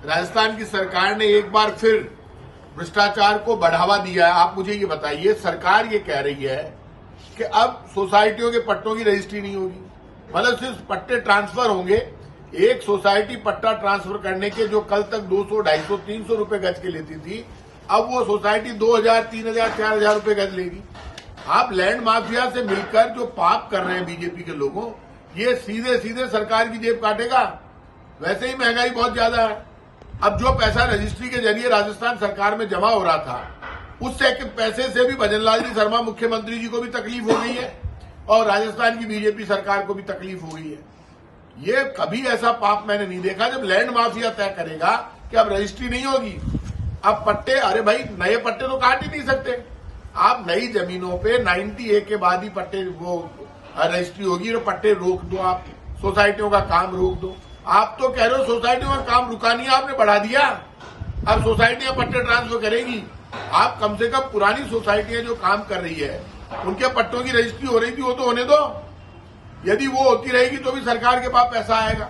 राजस्थान की सरकार ने एक बार फिर भ्रष्टाचार को बढ़ावा दिया है। आप मुझे ये बताइए, सरकार ये कह रही है कि अब सोसाइटियों के पट्टों की रजिस्ट्री नहीं होगी, मतलब सिर्फ पट्टे ट्रांसफर होंगे। एक सोसाइटी पट्टा ट्रांसफर करने के जो कल तक 200, 250, 300 रुपए गज के लेती थी, अब वो सोसाइटी 2000, 3000, 4000 रुपए गज लेगी। आप लैंड माफिया से मिलकर जो पाप कर रहे हैं बीजेपी के लोगों, ये सीधे सीधे सरकार की जेब काटेगा। वैसे ही महंगाई बहुत ज्यादा है। अब जो पैसा रजिस्ट्री के जरिए राजस्थान सरकार में जमा हो रहा था, उससे पैसे से भी भजनलाल जी शर्मा मुख्यमंत्री जी को भी तकलीफ हो गई है और राजस्थान की बीजेपी सरकार को भी तकलीफ हो गई है। ये कभी ऐसा पाप मैंने नहीं देखा जब लैंड माफिया तय करेगा कि अब रजिस्ट्री नहीं होगी, अब पट्टे। अरे भाई, नए पट्टे तो काट ही नहीं सकते आप। नई जमीनों पे 90A के बाद ही पट्टे वो रजिस्ट्री होगी, तो पट्टे रोक दो, आप सोसाइटियों का काम रोक दो। आप तो कह रहे हो सोसाइटियों का काम रुका नहीं, आपने बढ़ा दिया। अब सोसाइटियां पट्टे ट्रांसफर करेगी। आप कम से कम पुरानी सोसाइटियां जो काम कर रही है, उनके पट्टों की रजिस्ट्री हो रही थी, वो तो होने दो। यदि वो होती रहेगी तो भी सरकार के पास पैसा आएगा।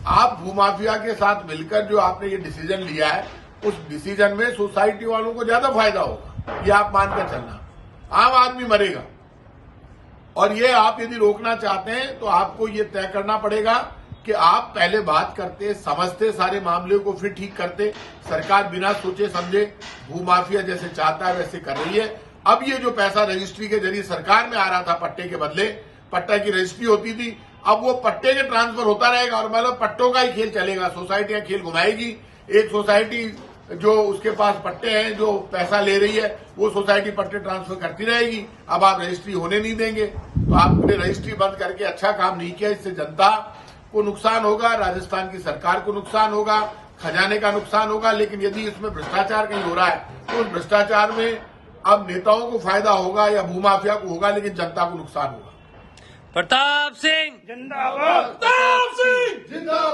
आप भूमाफिया के साथ मिलकर जो आपने ये डिसीजन लिया है, उस डिसीजन में सोसाइटी वालों को ज्यादा फायदा होगा, ये आप मानकर चलना। आम आदमी मरेगा। और ये आप यदि रोकना चाहते हैं तो आपको ये तय करना पड़ेगा कि आप पहले बात करते, समझते, सारे मामले को फिर ठीक करते। सरकार बिना सोचे समझे भूमाफिया जैसे चाहता है वैसे कर रही है। अब ये जो पैसा रजिस्ट्री के जरिए सरकार में आ रहा था, पट्टे के बदले पट्टा की रजिस्ट्री होती थी, अब वो पट्टे के ट्रांसफर होता रहेगा और मतलब पट्टों का ही खेल चलेगा। सोसाइटियां खेल घुमाएगी। एक सोसाइटी जो उसके पास पट्टे हैं, जो पैसा ले रही है, वो सोसाइटी पट्टे ट्रांसफर करती रहेगी। अब आप रजिस्ट्री होने नहीं देंगे, तो आपने रजिस्ट्री बंद करके अच्छा काम नहीं किया। इससे जनता को नुकसान होगा, राजस्थान की सरकार को नुकसान होगा, खजाने का नुकसान होगा। लेकिन यदि इसमें भ्रष्टाचार कहीं हो रहा है तो उस भ्रष्टाचार में अब नेताओं को फायदा होगा या भूमाफिया को होगा, लेकिन जनता को नुकसान होगा। प्रताप सिंह जिंदाबाद। प्रताप सिंह जिंदाबाद।